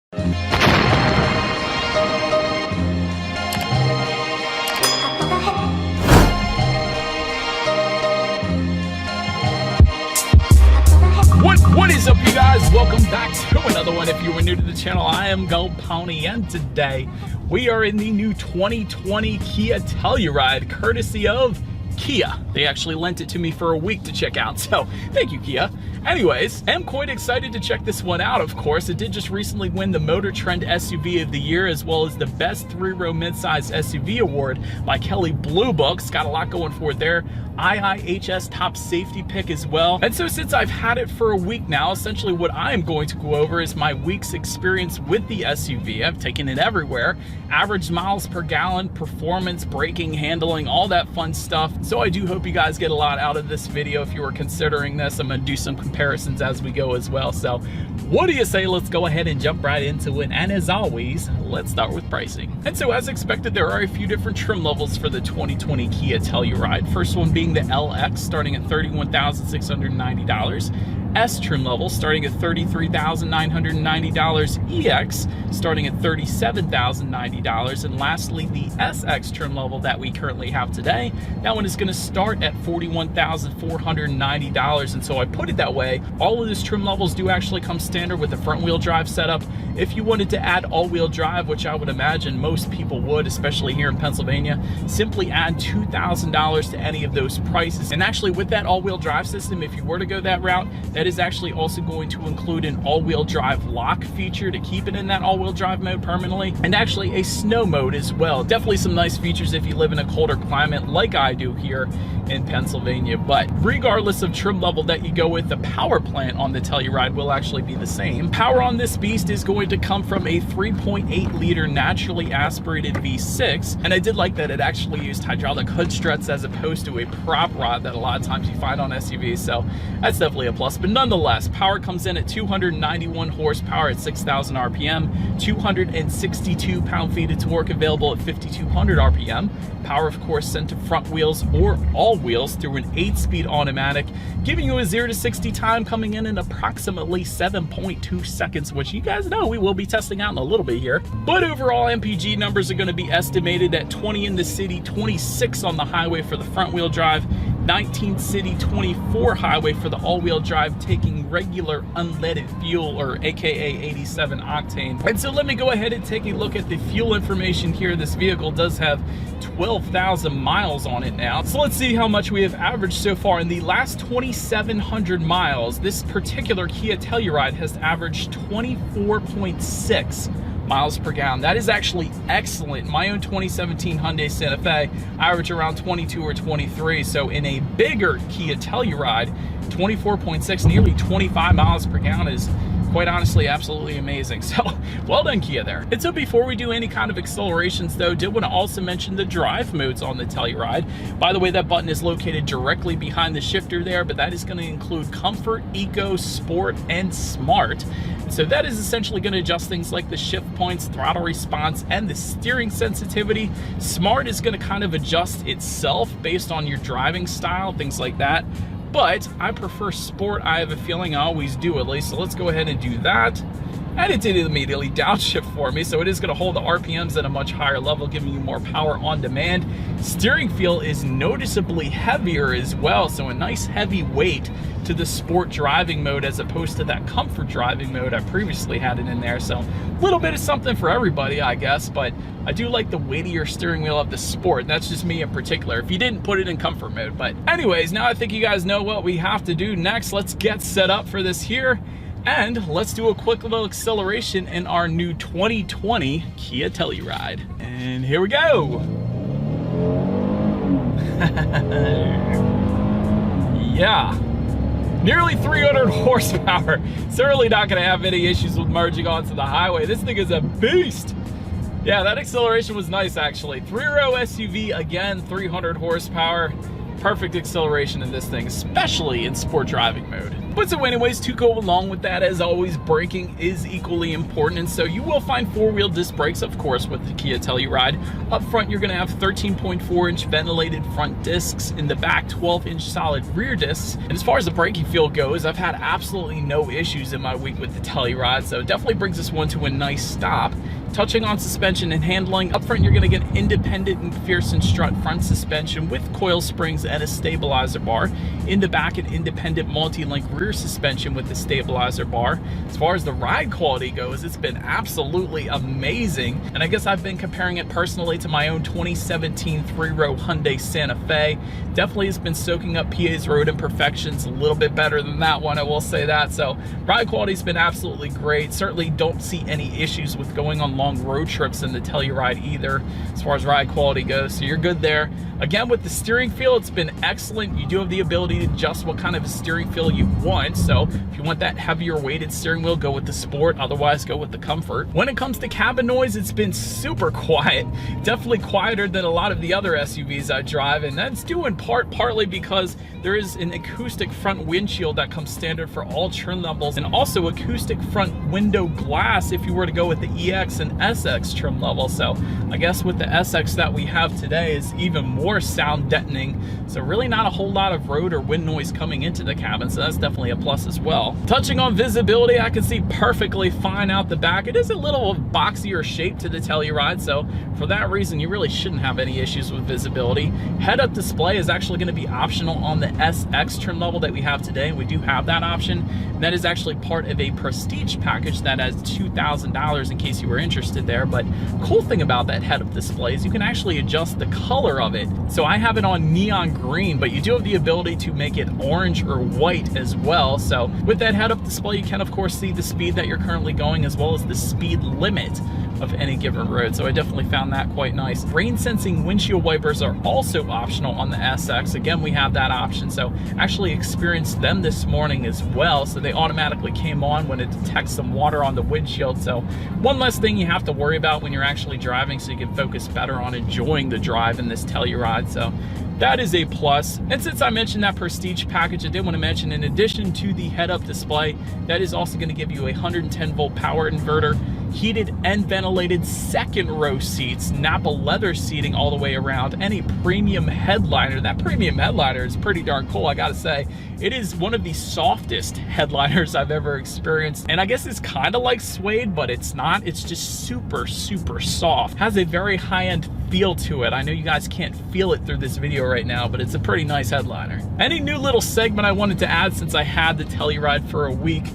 What is up, you guys? Welcome back to another one. If you were new to the channel, I am Gold Pony, and today we are in the new 2020 Kia Telluride, courtesy of Kia. They actually lent it to me for a week to check out, so thank you, Kia. Anyways, I'm quite excited to check this one out, of course. It did just recently win the Motor Trend SUV of the Year, as well as the Best 3-Row Midsize SUV Award by Kelley Blue Book. It's got a lot going for it there. IIHS Top Safety Pick as well. And so since I've had it for a week now, essentially what I am going to go over is my week's experience with the SUV. I've taken it everywhere. Average miles per gallon, performance, braking, handling, all that fun stuff. So I do hope you guys get a lot out of this video. If you were considering this, I'm gonna do some comparisons as we go as well. So what do you say? Let's go ahead and jump right into it. And as always, let's start with pricing. And so as expected, there are a few different trim levels for the 2020 Kia Telluride. First one being the LX, starting at $31,690. S trim level starting at $33,990, EX starting at $37,090, and lastly the SX trim level that we currently have today. That one is going to start at $41,490, and so I put it that way. All of these trim levels do actually come standard with a front wheel drive setup. If you wanted to add all-wheel drive, which I would imagine most people would, especially here in Pennsylvania, simply add $2,000 to any of those prices. And actually with that all-wheel drive system, if you were to go that route, that is actually also going to include an all-wheel drive lock feature to keep it in that all-wheel drive mode permanently, and actually a snow mode as well. Definitely some nice features if you live in a colder climate like I do here in Pennsylvania. But regardless of trim level that you go with, the power plant on the Telluride will actually be the same. Power on this beast is going to come from a 3.8 liter naturally aspirated V6, and I did like that it actually used hydraulic hood struts as opposed to a prop rod that a lot of times you find on SUVs, so that's definitely a plus. But nonetheless, power comes in at 291 horsepower at 6,000 RPM, 262 pound-feet of torque available at 5,200 RPM. Power, of course, sent to front wheels or all wheels through an 8-speed automatic, giving you a 0 to 60 time coming in approximately 7.2 seconds, which you guys know we will be testing out in a little bit here. But overall, MPG numbers are going to be estimated at 20 in the city, 26 on the highway for the front wheel drive, 19 city, 24 highway for the all-wheel drive, taking regular unleaded fuel, or aka 87 octane. And so let me go ahead and take a look at the fuel information here. This vehicle does have 12,000 miles on it now. So let's see how much we have averaged so far. In the last 2,700 miles, this particular Kia Telluride has averaged 24.6 miles per gallon. That is actually excellent. My own 2017 Hyundai Santa Fe averaged around 22 or 23. So in a bigger Kia Telluride, 24.6, nearly 25 miles per gallon is quite honestly absolutely amazing. So well done, Kia, there. And so before we do any kind of accelerations though, did want to also mention the drive modes on the Telluride. By the way, that button is located directly behind the shifter there, but that is going to include Comfort, Eco, Sport, and Smart. So that is essentially going to adjust things like the shift points, throttle response, and the steering sensitivity. Smart is going to kind of adjust itself based on your driving style, things like that. But I prefer Sport. I have a feeling I always do, at least. So let's go ahead and do that. And it did immediately downshift for me, so it is going to hold the RPMs at a much higher level, giving you more power on demand. Steering feel is noticeably heavier as well, so a nice heavy weight to the Sport driving mode as opposed to that Comfort driving mode I previously had it in there. So a little bit of something for everybody, I guess, but I do like the weightier steering wheel of the Sport. And that's just me in particular, if you didn't put it in Comfort mode. But anyways, now I think you guys know what we have to do next. Let's get set up for this here. And let's do a quick little acceleration in our new 2020 Kia Telluride. And here we go. Yeah, nearly 300 horsepower. Certainly not going to have any issues with merging onto the highway. This thing is a beast. Yeah, that acceleration was nice, actually. 3-row SUV, again, 300 horsepower. Perfect acceleration in this thing, especially in sport driving mode. But so anyways, to go along with that, as always, braking is equally important. And so you will find four-wheel disc brakes, of course, with the Kia Telluride. Up front, you're going to have 13.4-inch ventilated front discs. In the back, 12-inch solid rear discs. And as far as the braking feel goes, I've had absolutely no issues in my week with the Telluride, so it definitely brings this one to a nice stop. Touching on suspension and handling, up front you're going to get independent McPherson strut front suspension with coil springs and a stabilizer bar. In the back, an independent multi-link rear suspension with the stabilizer bar. As far as the ride quality goes, it's been absolutely amazing. And I guess I've been comparing it personally to my own 2017 three-row Hyundai Santa Fe. Definitely has been soaking up PA's road imperfections a little bit better than that one, I will say that. So ride quality's been absolutely great. Certainly don't see any issues with going on long road trips in the Telluride either as far as ride quality goes, so you're good there. Again, with the steering feel, it's been excellent. You do have the ability to adjust what kind of a steering feel you want, so if you want that heavier weighted steering wheel, go with the Sport, otherwise go with the Comfort. When it comes to cabin noise, it's been super quiet, definitely quieter than a lot of the other SUVs I drive, and that's due in partly because there is an acoustic front windshield that comes standard for all trim levels, and also acoustic front window glass if you were to go with the EX and SX trim level. So I guess with the SX that we have today is even more sound deadening, so really not a whole lot of road or wind noise coming into the cabin, so that's definitely a plus as well. Touching on visibility, I can see perfectly fine out the back. It is a little boxier shape to the Telluride, so for that reason you really shouldn't have any issues with visibility. Head-up display is actually going to be optional on the SX trim level that we have today. We do have that option. That is actually part of a prestige package that has $2,000 in case you were interested there. But cool thing about that head-up display is you can actually adjust the color of it. So I have it on neon green, but you do have the ability to make it orange or white as well. So with that head-up display, you can of course see the speed that you're currently going as well as the speed limit of any given road. So I definitely found that quite nice. Rain sensing windshield wipers are also optional on the SX. Again, we have that option. So actually experienced them this morning as well. So they automatically came on when it detects some water on the windshield. So one less thing you have to worry about when you're actually driving, so you can focus better on enjoying the drive in this Telluride. So that is a plus. And since I mentioned that prestige package, I did want to mention, in addition to the head-up display, that is also going to give you a 110-volt power inverter, heated and ventilated second row seats, Napa leather seating all the way around, and a premium headliner. That premium headliner is pretty darn cool, I gotta say. It is one of the softest headliners I've ever experienced, and I guess it's kind of like suede, but it's not. It's just super soft. Has a very high-end feel to it. I know you guys can't feel it through this video right now, but it's a pretty nice headliner. Any new little segment I wanted to add since I had the Telluride for a week.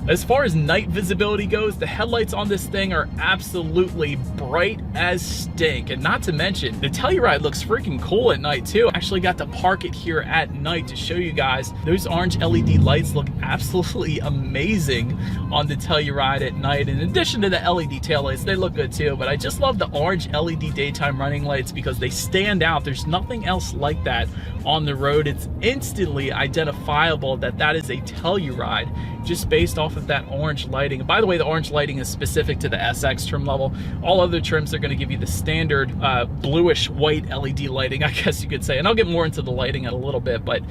As far as night visibility goes, the headlights on this thing are absolutely bright as stink. And not to mention, the Telluride looks freaking cool at night too. I actually got to park it here at night to show you guys. Those orange LED lights look absolutely amazing on the Telluride at night. In addition to the LED taillights, they look good too. But I just love the orange LED daytime running lights because they stand out. There's nothing else like that on the road. It's instantly identifiable that that is a Telluride just based off of that orange lighting. And by the way, the orange lighting is specific to the SX trim level. All other trims are going to give you the standard bluish white LED lighting, I guess you could say. And I'll get more into the lighting in a little bit, but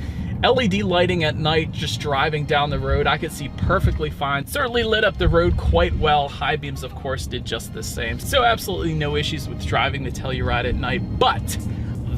LED lighting at night, just driving down the road, I could see perfectly fine. Certainly lit up the road quite well. High beams, of course, did just the same. So absolutely no issues with driving the Telluride at night. But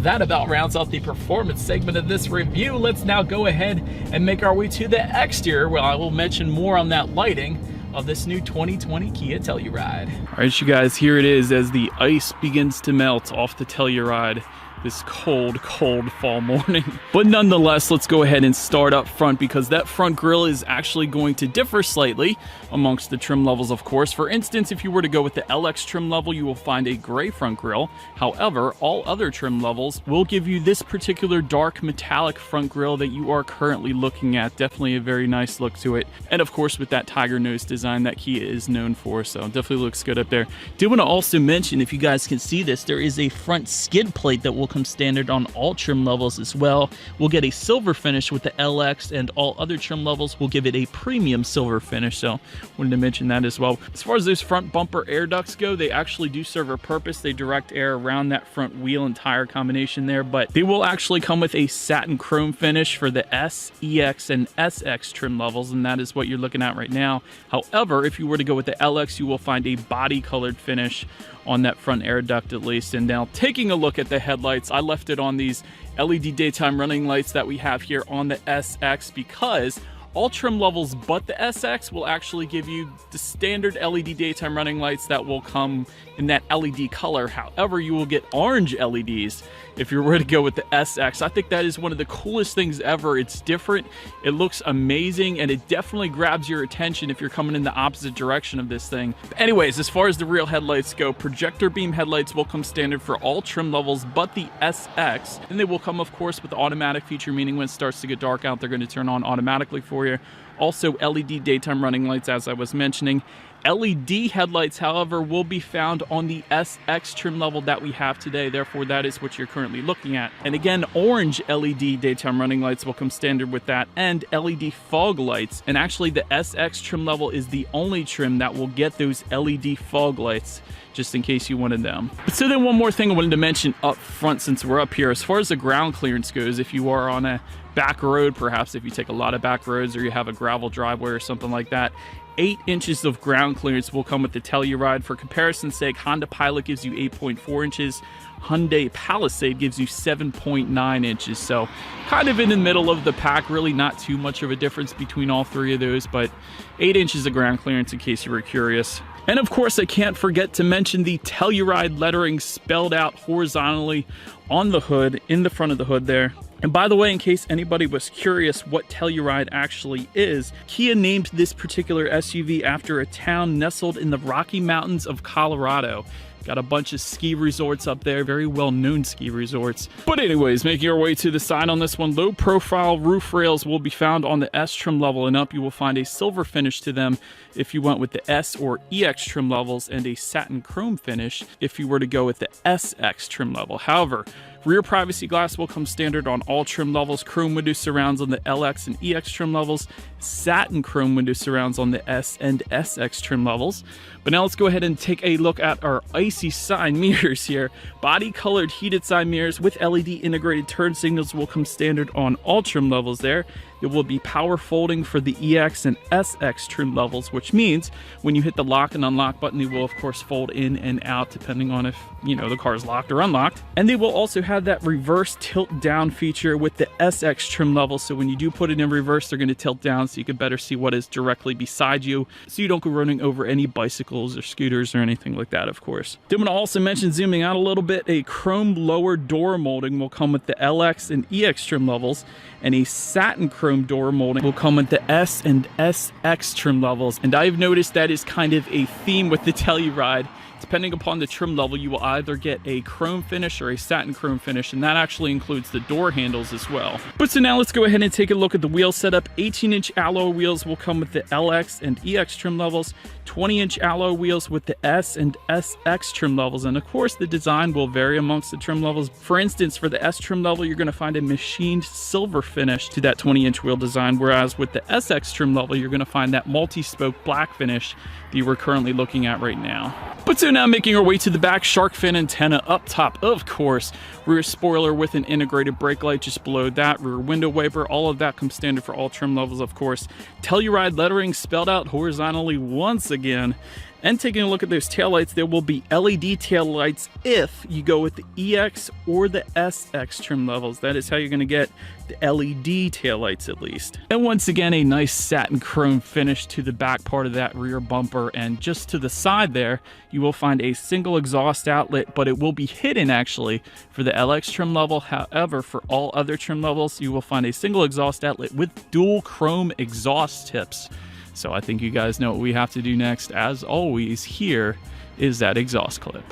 that about rounds out the performance segment of this review. Let's now go ahead and make our way to the exterior, where I will mention more on that lighting of this new 2020 Kia Telluride. All right, you guys, here it is as the ice begins to melt off the Telluride this cold fall morning. But nonetheless, let's go ahead and start up front, because that front grille is actually going to differ slightly amongst the trim levels, of course. For instance, if you were to go with the LX trim level, you will find a gray front grille. However, all other trim levels will give you this particular dark metallic front grille that you are currently looking at. Definitely a very nice look to it. And of course, with that tiger nose design that Kia is known for, so definitely looks good up there. Did want to also mention, if you guys can see this, there is a front skid plate that will come standard on all trim levels as well. We'll get a silver finish with the LX, and all other trim levels will give it a premium silver finish, so wanted to mention that as well. As far as those front bumper air ducts go, they actually do serve a purpose. They direct air around that front wheel and tire combination there, but they will actually come with a satin chrome finish for the S, EX, and SX trim levels, and that is what you're looking at right now. However, if you were to go with the LX, you will find a body colored finish on that front air duct at least. And now taking a look at the headlights, I left it on these LED daytime running lights that we have here on the SX because all trim levels but the SX will actually give you the standard LED daytime running lights that will come in that LED color. However, you will get orange LEDs if you were to go with the SX. I think that is one of the coolest things ever. It's different, it looks amazing, and it definitely grabs your attention if you're coming in the opposite direction of this thing. But anyways, as far as the real headlights go, projector beam headlights will come standard for all trim levels but the SX, and they will come, of course, with the automatic feature, meaning when it starts to get dark out, they're going to turn on automatically for you. Also, LED daytime running lights, as I was mentioning. LED headlights, however, will be found on the SX trim level that we have today. Therefore, that is what you're currently looking at. And again, orange LED daytime running lights will come standard with that, and LED fog lights. And actually, the SX trim level is the only trim that will get those LED fog lights, just in case you wanted them. So then one more thing I wanted to mention up front since we're up here. As far as the ground clearance goes, if you are on a back road, perhaps if you take a lot of back roads or you have a gravel driveway or something like that, 8 inches of ground clearance will come with the Telluride. For comparison's sake, Honda Pilot gives you 8.4 inches. Hyundai Palisade gives you 7.9 inches. So kind of in the middle of the pack, really not too much of a difference between all three of those, but 8 inches of ground clearance in case you were curious. And of course, I can't forget to mention the Telluride lettering spelled out horizontally on the hood, in the front of the hood there. And by the way, in case anybody was curious what Telluride actually is, Kia named this particular SUV after a town nestled in the Rocky Mountains of Colorado. Got a bunch of ski resorts up there, very well-known ski resorts. But anyways, making our way to the side on this one, low-profile roof rails will be found on the S trim level and up. You will find a silver finish to them if you went with the S or EX trim levels, and a satin chrome finish if you were to go with the SX trim level. However, rear privacy glass will come standard on all trim levels, chrome window surrounds on the LX and EX trim levels, satin chrome window surrounds on the S and SX trim levels. But now let's go ahead and take a look at our icy side mirrors here. Body colored heated side mirrors with LED integrated turn signals will come standard on all trim levels there. There will be power folding for the EX and SX trim levels, which means when you hit the lock and unlock button, they will of course fold in and out depending on if, you know, the car is locked or unlocked. And they will also have that reverse tilt down feature with the SX trim level. So when you do put it in reverse, they're going to tilt down so you can better see what is directly beside you, so you don't go running over any bicycles or scooters or anything like that, of course. Then I'm going to also mention, zooming out a little bit, a chrome lower door molding will come with the LX and EX trim levels, and a satin chrome door molding will come with the S and SX trim levels. And I've noticed that is kind of a theme with the Telluride. Depending upon the trim level, you will either get a chrome finish or a satin chrome finish, and that actually includes the door handles as well. But so now let's go ahead and take a look at the wheel setup. 18-inch alloy wheels will come with the LX and EX trim levels, 20-inch alloy wheels with the S and SX trim levels, and of course the design will vary amongst the trim levels. For instance, for the S trim level, you're going to find a machined silver finish to that 20-inch wheel design, whereas with the SX trim level, you're going to find that multi-spoke black finish that we're currently looking at right now. But so now making our way to the back, shark fin antenna up top, of course, rear spoiler with an integrated brake light just below that, rear window wiper, all of that comes standard for all trim levels, of course. Telluride lettering spelled out horizontally once again. And taking a look at those taillights, there will be LED taillights if you go with the EX or the SX trim levels. That is how you're going to get the LED taillights at least. And once again, a nice satin chrome finish to the back part of that rear bumper. And just to the side there, you will find a single exhaust outlet, but it will be hidden actually for the LX trim level. However, for all other trim levels, you will find a single exhaust outlet with dual chrome exhaust tips. So I think you guys know what we have to do next. As always, here is that exhaust clip.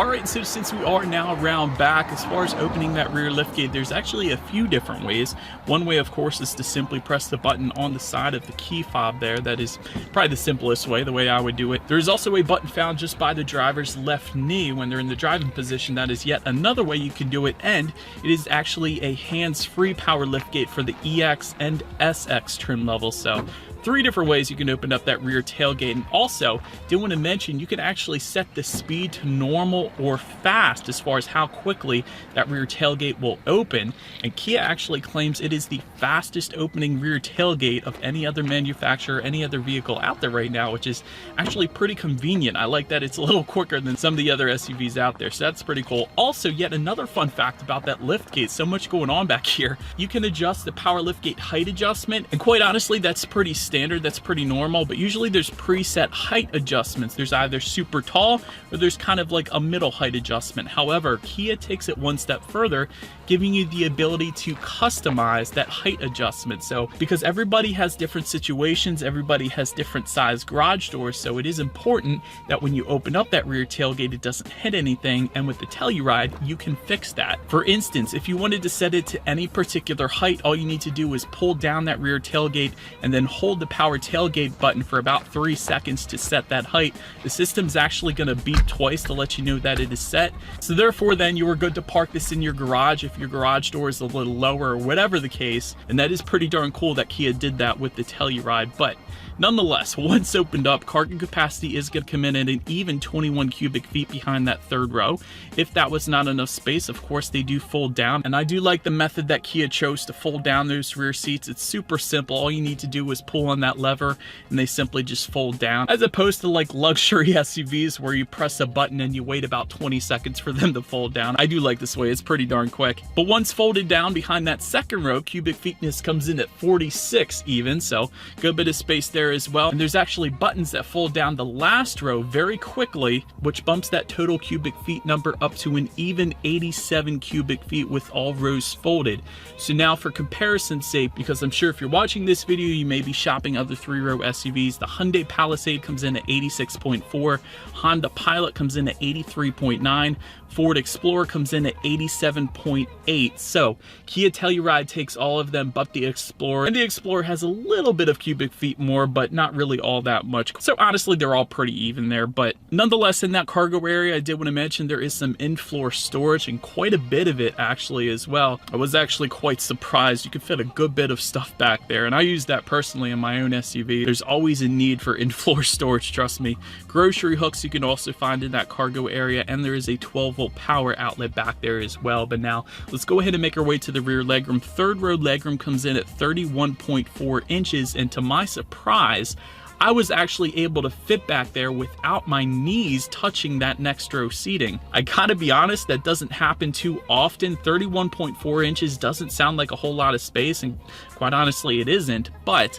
Alright, so since we are now around back, as far as opening that rear liftgate, there's actually a few different ways. One way, of course, is to simply press the button on the side of the key fob there. That is probably the simplest way, the way I would do it. There's also a button found just by the driver's left knee when they're in the driving position. That is yet another way you can do it, and it is actually a hands-free power liftgate for the EX and SX trim levels. So 3 different ways you can open up that rear tailgate. And also, did want to mention, you can actually set the speed to normal or fast as far as how quickly that rear tailgate will open. And Kia actually claims it is the fastest opening rear tailgate of any other manufacturer, any other vehicle out there right now, which is actually pretty convenient. I like that it's a little quicker than some of the other SUVs out there, so that's pretty cool. Also, yet another fun fact about that liftgate, so much going on back here. You can adjust the power liftgate height adjustment, and quite honestly, that's pretty standard, that's pretty normal, but usually there's preset height adjustments. There's either super tall or there's kind of like a middle height adjustment. However, Kia takes it one step further, giving you the ability to customize that height adjustment. So because everybody has different situations, everybody has different size garage doors, so it is important that when you open up that rear tailgate, it doesn't hit anything, and with the Telluride, you can fix that. For instance, if you wanted to set it to any particular height, all you need to do is pull down that rear tailgate and then hold the power tailgate button for about 3 seconds to set that height. The system's actually going to beep twice to let you know that it is set. So therefore then you are good to park this in your garage if your garage door is a little lower or whatever the case. And that is pretty darn cool that Kia did that with the Telluride. But nonetheless, once opened up, cargo capacity is going to come in at an even 21 cubic feet behind that third row. If that was not enough space, of course, they do fold down. And I do like the method that Kia chose to fold down those rear seats. It's super simple. All you need to do is pull on that lever and they simply just fold down, as opposed to like luxury SUVs where you press a button and you wait about 20 seconds for them to fold down. I do like this way. It's pretty darn quick. But once folded down behind that second row, cubic feetness comes in at 46 even, so good bit of space there as well. And there's actually buttons that fold down the last row very quickly, which bumps that total cubic feet number up to an even 87 cubic feet with all rows folded. So now for comparison's sake, because I'm sure if you're watching this video, you may be shopping other 3-row SUVs, the Hyundai Palisade comes in at 86.4, Honda Pilot comes in at 83.9, Ford Explorer comes in at 87.8. So Kia Telluride takes all of them but the Explorer, and the Explorer has a little bit of cubic feet more, but not really all that much. So honestly, they're all pretty even there. But nonetheless, in that cargo area, I did want to mention there is some in-floor storage, and quite a bit of it actually as well. I was actually quite surprised. You could fit a good bit of stuff back there, and I use that personally in my own SUV. There's always a need for in-floor storage, trust me. Grocery hooks you can also find in that cargo area, and there is a 12-volt power outlet back there as well. But now let's go ahead and make our way to the rear legroom. Third row legroom comes in at 31.4 inches, and to my surprise, I was actually able to fit back there without my knees touching that next row seating. I gotta be honest, that doesn't happen too often. 31.4 inches doesn't sound like a whole lot of space, and quite honestly it isn't, but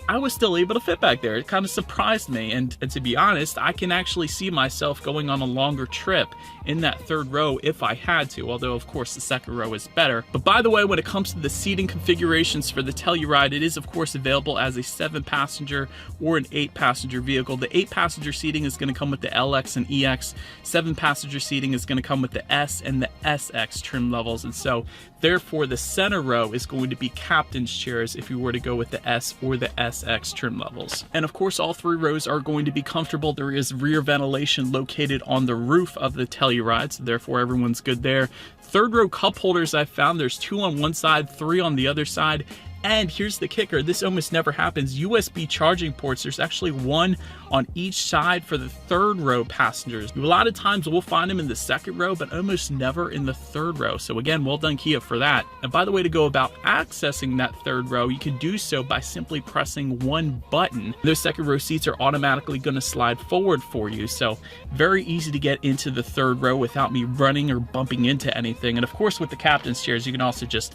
I was still able to fit back there. It kind of surprised me, and to be honest, I can actually see myself going on a longer trip in that third row if I had to, although of course the second row is better. But by the way, when it comes to the seating configurations for the Telluride, it is of course available as a 7-passenger or an 8-passenger vehicle. The 8-passenger seating is going to come with the LX and EX. 7-passenger seating is going to come with the S and the SX trim levels, and so therefore the center row is going to be captain's chairs if you were to go with the S or the SX trim levels. And of course all 3 rows are going to be comfortable. There is rear ventilation located on the roof of the Telluride, so therefore everyone's good there. Third row cup holders I found, there's 2 on one side, 3 on the other side. And here's the kicker, this almost never happens, USB charging ports. There's actually 1 on each side for the third row passengers. A lot of times we'll find them in the second row, but almost never in the third row. So again, well done Kia for that. And by the way, to go about accessing that third row, you can do so by simply pressing 1 button. Those second row seats are automatically going to slide forward for you. So very easy to get into the third row without me running or bumping into anything. And of course with the captain's chairs, you can also just,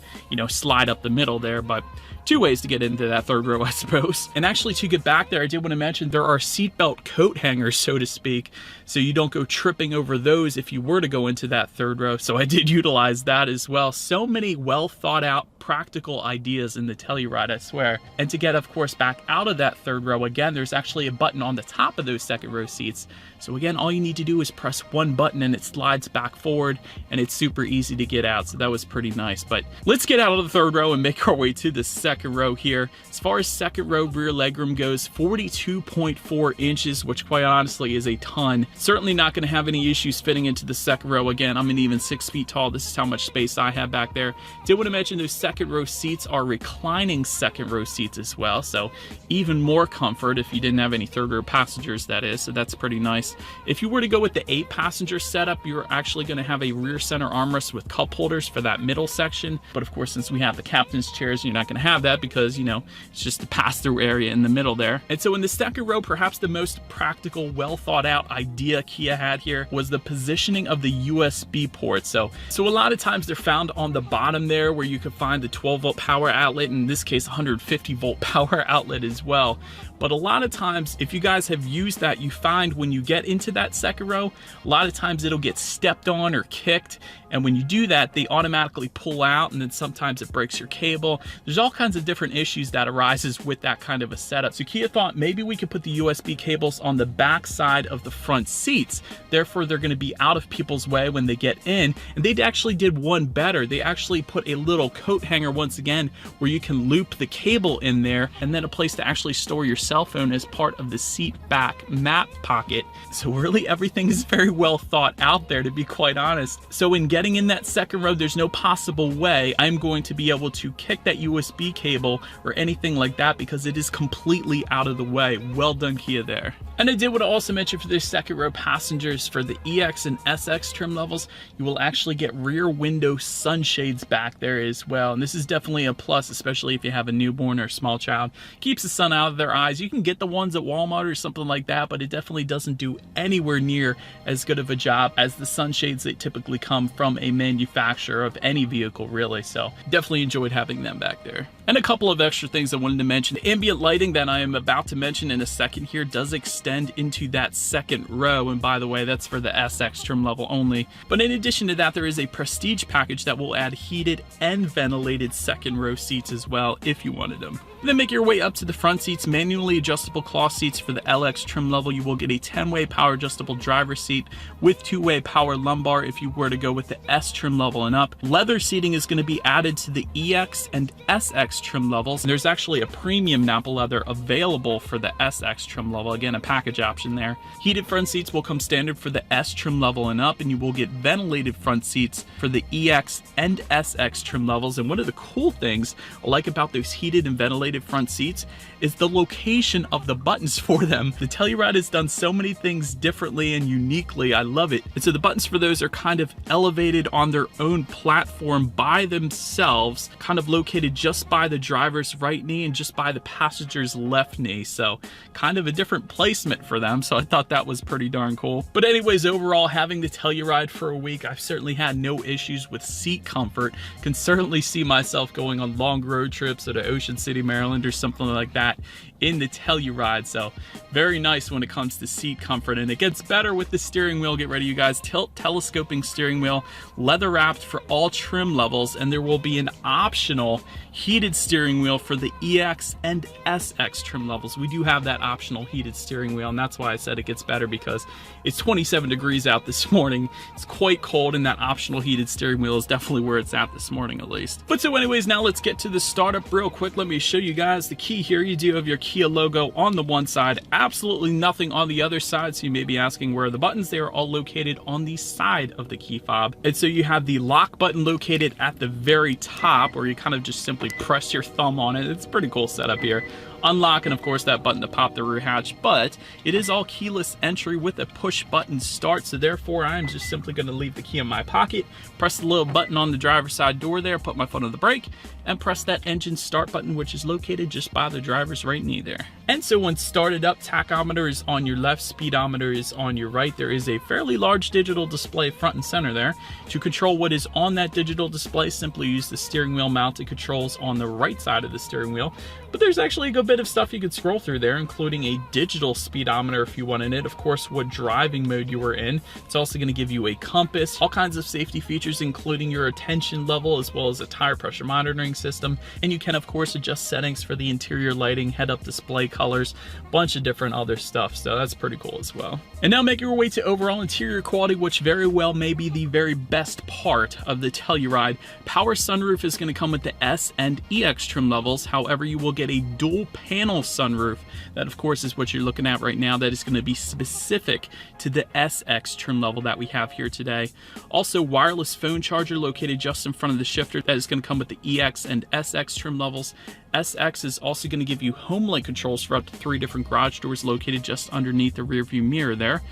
slide up the middle there. But two ways to get into that third row, I suppose. And actually, to get back there, I did want to mention there are seatbelt coat hangers, so to speak, so you don't go tripping over those if you were to go into that third row. So I did utilize that as well. So many well thought out practical ideas in the Telluride, I swear. And to get, of course, back out of that third row, again, there's actually a button on the top of those second row seats. So again, all you need to do is press one button and it slides back forward, and it's super easy to get out. So that was pretty nice. But let's get out of the third row and make our way to the second row here. As far as second row rear legroom goes, 42.4 inches, which quite honestly is a ton. Certainly not going to have any issues fitting into the second row. Again, I'm an even 6 feet tall. This is how much space I have back there. Did want to mention those second row seats are reclining second row seats as well, so even more comfort if you didn't have any third row passengers, that is. So that's pretty nice. If you were to go with the 8 passenger setup, you're actually going to have a rear center armrest with cup holders for that middle section. But of course, since we have the captain's chairs, you're not going to have that because, you know, it's just the pass-through area in the middle there. And so in the second row, perhaps the most practical, well thought out idea Kia had here was the positioning of the USB ports. So a lot of times they're found on the bottom there where you could find the 12-volt power outlet, in this case 150-volt power outlet as well. But a lot of times, if you guys have used that, you find when you get into that second row, a lot of times it'll get stepped on or kicked. And when you do that, they automatically pull out, and then sometimes it breaks your cable. There's all kinds of different issues that arises with that kind of a setup. So Kia thought maybe we could put the USB cables on the back side of the front seats. Therefore, they're going to be out of people's way when they get in. And they actually did one better. They actually put a little coat hanger once again where you can loop the cable in there, and then a place to actually store your cell phone as part of the seat back map pocket. So really everything is very well thought out there, to be quite honest. So in getting in that second row, there's no possible way I'm going to be able to kick that USB cable or anything like that because it is completely out of the way. Well done, Kia, there. And I did want to also mention for the second row passengers, for the EX and SX trim levels, you will actually get rear window sunshades back there as well. And this is definitely a plus, especially if you have a newborn or a small child. Keeps the sun out of their eyes. You can get the ones at Walmart or something like that, but it definitely doesn't do anywhere near as good of a job as the sunshades that typically come from a manufacturer of any vehicle, really. So definitely enjoyed having them back there. And a couple of extra things I wanted to mention. The ambient lighting that I am about to mention in a second here does extend into that second row. And by the way, that's for the SX trim level only. But in addition to that, there is a prestige package that will add heated and ventilated second row seats as well if you wanted them. And then make your way up to the front seats. Manually adjustable cloth seats for the LX trim level. You will get a 10-way power adjustable driver's seat with 2-way power lumbar if you were to go with the S trim level and up. Leather seating is going to be added to the EX and SX trim levels. And there's actually a premium Napa leather available for the SX trim level. Again, a package option there. Heated front seats will come standard for the S trim level and up, and you will get ventilated front seats for the EX and SX trim levels. And one of the cool things I like about those heated and ventilated front seats is the location of the buttons for them. The Telluride has done so many things differently and uniquely. I love it. And so the buttons for those are kind of elevated on their own platform by themselves, kind of located just by the driver's right knee and just by the passenger's left knee. So kind of a different placement for them. So I thought that was pretty darn cool. But anyways, overall, having the Telluride for a week, I've certainly had no issues with seat comfort. Can certainly see myself going on long road trips to Ocean City, Maryland or something like that in the Telluride. So very nice when it comes to seat comfort, and it gets better with the steering wheel. Get ready, you guys. Telescoping steering wheel, leather wrapped for all trim levels, and there will be an optional heated steering wheel for the EX and SX trim levels. We do have that optional heated steering wheel, and that's why I said it gets better, because it's 27 degrees out this morning. It's quite cold, and that optional heated steering wheel is definitely where it's at this morning, at least. But so anyways, now let's get to the startup real quick. Let me show you guys the key here. You do have your Kia logo on the one side, absolutely nothing on the other side. So you may be asking, where are the buttons? They are all located on the side of the key fob. And so you have the lock button located at the very top, where you kind of just simply press your thumb on it. It's a pretty cool setup here. Unlock, and of course that button to pop the rear hatch. But It is all keyless entry with a push button start, so therefore I am just simply going to leave the key in my pocket, press the little button on the driver's side door there, put my foot on the brake, and press that engine start button, which is located just by the driver's right knee there. And so when started up, tachometer is on your left, speedometer is on your right. There is a fairly large digital display front and center there. To control what is on that digital display, simply use the steering wheel mounted controls on the right side of the steering wheel. But there's actually a good bit of stuff you could scroll through there, including a digital speedometer if you wanted it, of course what driving mode you were in. It's also going to give you a compass, all kinds of safety features including your attention level as well as a tire pressure monitoring system, and you can of course adjust settings for the interior lighting, head-up display colors, bunch of different other stuff, so that's pretty cool as well. And now make your way to overall interior quality, which very well may be the very best part of the Telluride. Power sunroof is going to come with the S and EX trim levels, however you will get a dual panel sunroof. That of course is what you're looking at right now. That is going to be specific to the SX trim level that we have here today. Also wireless phone charger located just in front of the shifter. That is going to come with the EX and SX trim levels. SX is also going to give you home link controls for up to 3 different garage doors located just underneath the rear view mirror there.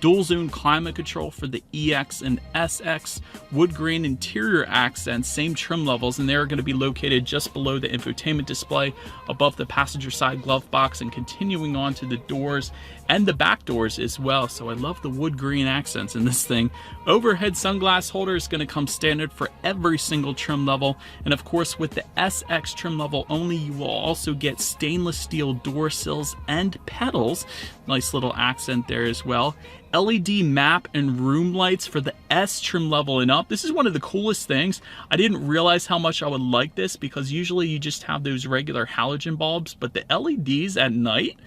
Dual zone climate control for the EX and SX, wood grain interior accents, same trim levels, and they're going to be located just below the infotainment display, above the passenger side glove box, and continuing on to the doors and the back doors as well. So I love the wood green accents in this thing. Overhead sunglass holder is going to come standard for every single trim level, and of course with the SX trim level only, you will also get stainless steel door sills and pedals. Nice little accent there as well. LED map and room lights for the S trim level and up. This is one of the coolest things. I didn't realize how much I would like this because usually you just have those regular halogen bulbs, but the LEDs at night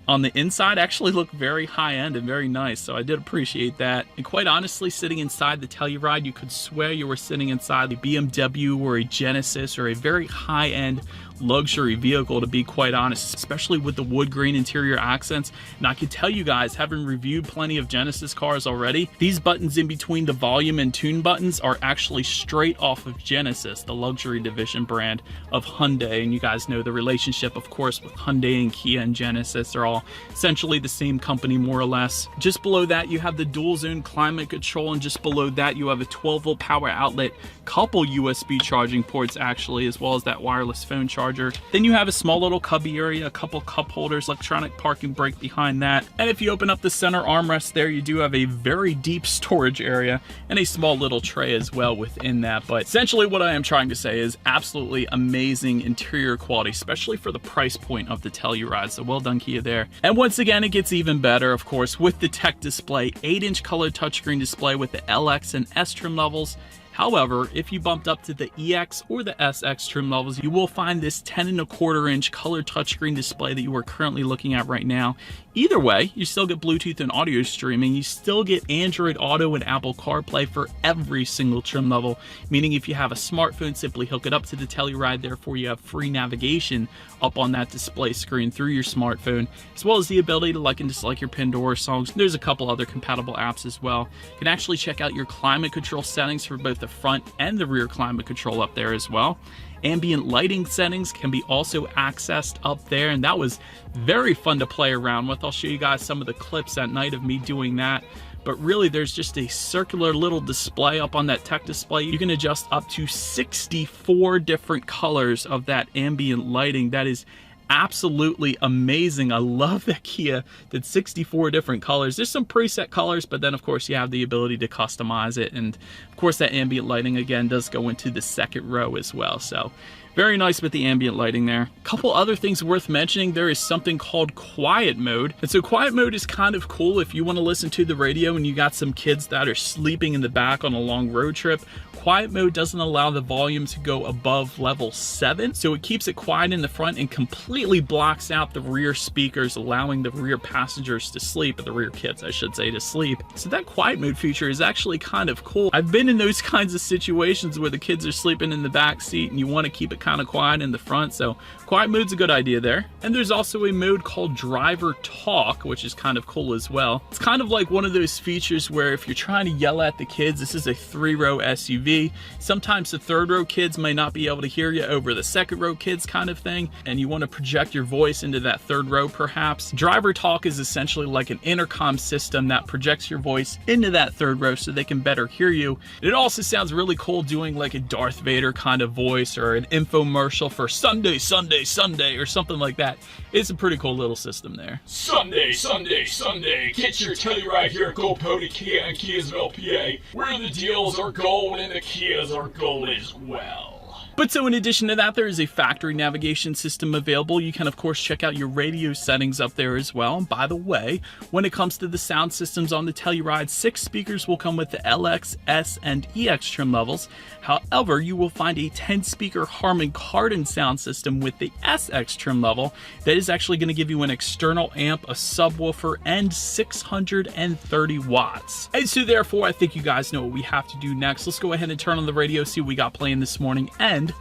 on the inside actually look very high-end and very nice, so I did appreciate that. And quite honestly, sitting inside the Telluride, you could swear you were sitting inside a BMW or a Genesis or a very high-end luxury vehicle, to be quite honest, especially with the wood grain interior accents. And I can tell you guys, having reviewed plenty of Genesis cars already, these buttons in between the volume and tune buttons are actually straight off of Genesis, the luxury division brand of Hyundai. And you guys know the relationship, of course, with Hyundai and Kia and Genesis. They're all essentially the same company, more or less. Just below that, you have the dual zone climate control, and just below that, you have a 12-volt power outlet, couple USB charging ports actually, as well as that wireless phone charger. Then you have a small little cubby area, a couple cup holders, electronic parking brake behind that. And if you open up the center armrest there, you do have a very deep storage area and a small little tray as well within that. But essentially what I am trying to say is absolutely amazing interior quality, especially for the price point of the Telluride. So well done, Kia there. And once again, it gets even better, of course, with the tech display, 8-inch color touchscreen display with the LX and S trim levels. However, if you bumped up to the EX or the SX trim levels, you will find this 10.25-inch color touchscreen display that you are currently looking at right now. Either way, you still get Bluetooth and audio streaming. You still get Android Auto and Apple CarPlay for every single trim level, meaning if you have a smartphone, simply hook it up to the Telluride. Therefore, you have free navigation up on that display screen through your smartphone, as well as the ability to like and dislike your Pandora songs. There's a couple other compatible apps as well. You can actually check out your climate control settings for both the front and the rear climate control up there as well. Ambient lighting settings can be also accessed up there, and that was very fun to play around with. I'll show you guys some of the clips at night of me doing that. But really, there's just a circular little display up on that tech display. You can adjust up to 64 different colors of that ambient lighting. That is absolutely amazing. I love that Kia did 64 different colors. There's some preset colors, but then of course you have the ability to customize it. And of course that ambient lighting again does go into the second row as well. So very nice with the ambient lighting there. A couple other things worth mentioning. There is something called quiet mode. And so quiet mode is kind of cool if you want to listen to the radio and you got some kids that are sleeping in the back on a long road trip. Quiet mode doesn't allow the volume to go above level 7, so it keeps it quiet in the front and completely blocks out the rear speakers, allowing the rear passengers to sleep, or the rear kids, I should say, to sleep. So that quiet mode feature is actually kind of cool. I've been in those kinds of situations where the kids are sleeping in the back seat and you want to keep it kind of quiet in the front, so quiet mode's a good idea there. And there's also a mode called driver talk, which is kind of cool as well. It's kind of like one of those features where if you're trying to yell at the kids, this is a 3-row SUV. Sometimes the 3rd-row kids may not be able to hear you over the 2nd-row kids kind of thing, and you want to project your voice into that 3rd row perhaps. Driver talk is essentially like an intercom system that projects your voice into that 3rd row so they can better hear you. It also sounds really cool doing like a Darth Vader kind of voice or an infomercial for Sunday, Sunday, Sunday or something like that. It's a pretty cool little system there. Sunday, Sunday, Sunday, get your Telluride here at Gold Kia and Kiasville, PA, where the deals are gold and the Kias are gold as well. But so in addition to that, there is a factory navigation system available. You can of course check out your radio settings up there as well. And by the way, when it comes to the sound systems on the Telluride, 6 speakers will come with the LX, S, and EX trim levels. However, you will find a 10-speaker Harman Kardon sound system with the SX trim level that is actually going to give you an external amp, a subwoofer, and 630 watts. And so therefore, I think you guys know what we have to do next. Let's go ahead and turn on the radio, see what we got playing this morning, and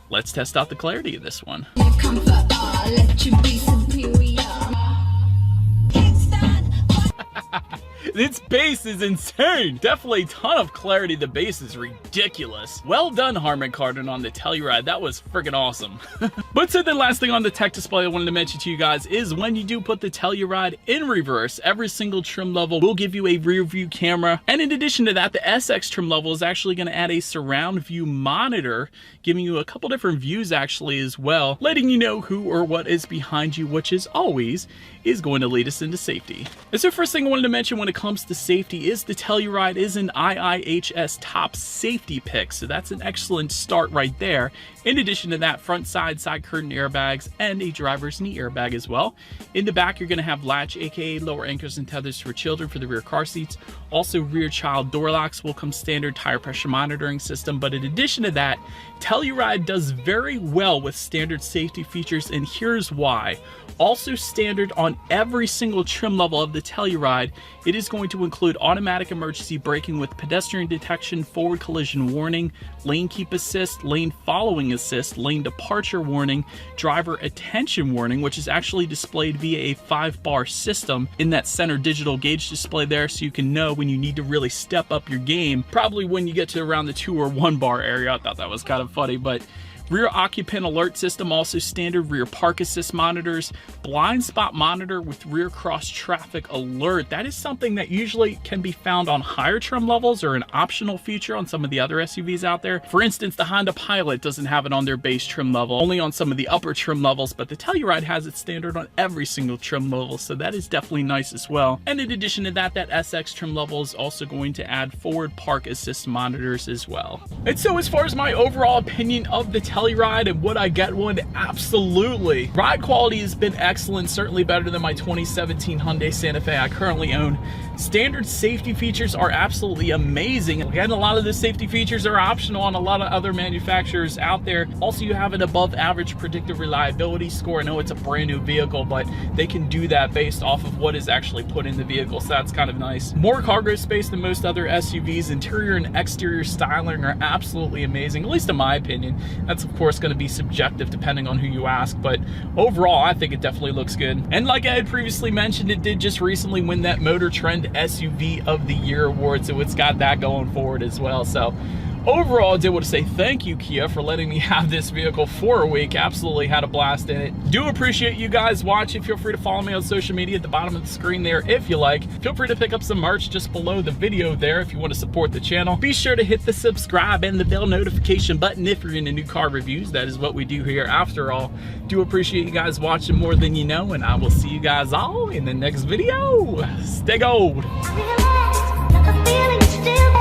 let's test out the clarity of this one. Its bass is insane. Definitely a ton of clarity. The bass is ridiculous. Well done, Harman Kardon, on the Telluride. That was freaking awesome. But so the last thing on the tech display I wanted to mention to you guys is when you do put the Telluride in reverse, every single trim level will give you a rear view camera. And in addition to that, the SX trim level is actually going to add a surround view monitor, giving you a couple different views actually as well, letting you know who or what is behind you, which is always is going to lead us into safety. And so first thing I wanted to mention when it comes to safety is the Telluride is an IIHS top safety pick, so that's an excellent start right there. In addition to that, front side curtain airbags and a driver's knee airbag as well. In the back, you're going to have latch, aka lower anchors and tethers for children for the rear car seats. Also, rear child door locks will come standard, tire pressure monitoring system. But in addition to that, Telluride does very well with standard safety features, and here's why. Also standard on every single trim level of the Telluride, it is going to include automatic emergency braking with pedestrian detection, forward collision warning, lane keep assist, lane following assist, lane departure warning, driver attention warning, which is actually displayed via a 5-bar system in that center digital gauge display there, so you can know when you need to really step up your game, probably when you get to around the 2 or 1 bar area. I thought that was kind of funny. But rear occupant alert system, also standard rear park assist monitors, blind spot monitor with rear cross traffic alert. That is something that usually can be found on higher trim levels or an optional feature on some of the other SUVs out there. For instance, the Honda Pilot doesn't have it on their base trim level, only on some of the upper trim levels, but the Telluride has it standard on every single trim level, so that is definitely nice as well. And in addition to that, that SX trim level is also going to add forward park assist monitors as well. And so as far as my overall opinion of the Telluride and would I get one, absolutely. Ride quality has been excellent, certainly better than my 2017 Hyundai Santa Fe I currently own. Standard safety features are absolutely amazing. Again, a lot of the safety features are optional on a lot of other manufacturers out there. Also, you have an above average predictive reliability score. I know it's a brand new vehicle, but they can do that based off of what is actually put in the vehicle, so that's kind of nice. More cargo space than most other SUVs. Interior and exterior styling are absolutely amazing, at least in my opinion. That's of course going to be subjective depending on who you ask, but overall I think it definitely looks good. And like I had previously mentioned, it did just recently win that Motor Trend SUV of the Year award, so it's got that going forward as well. So overall, I did want to say thank you, Kia, for letting me have this vehicle for a week. Absolutely had a blast in it. Do appreciate you guys watching. Feel free to follow me on social media at the bottom of the screen there if you like. Feel free to pick up some merch just below the video there if you want to support the channel. Be sure to hit the subscribe and the bell notification button if you're into new car reviews. That is what we do here after all. Do appreciate you guys watching more than you know, and I will see you guys all in the next video. Stay gold. Feeling still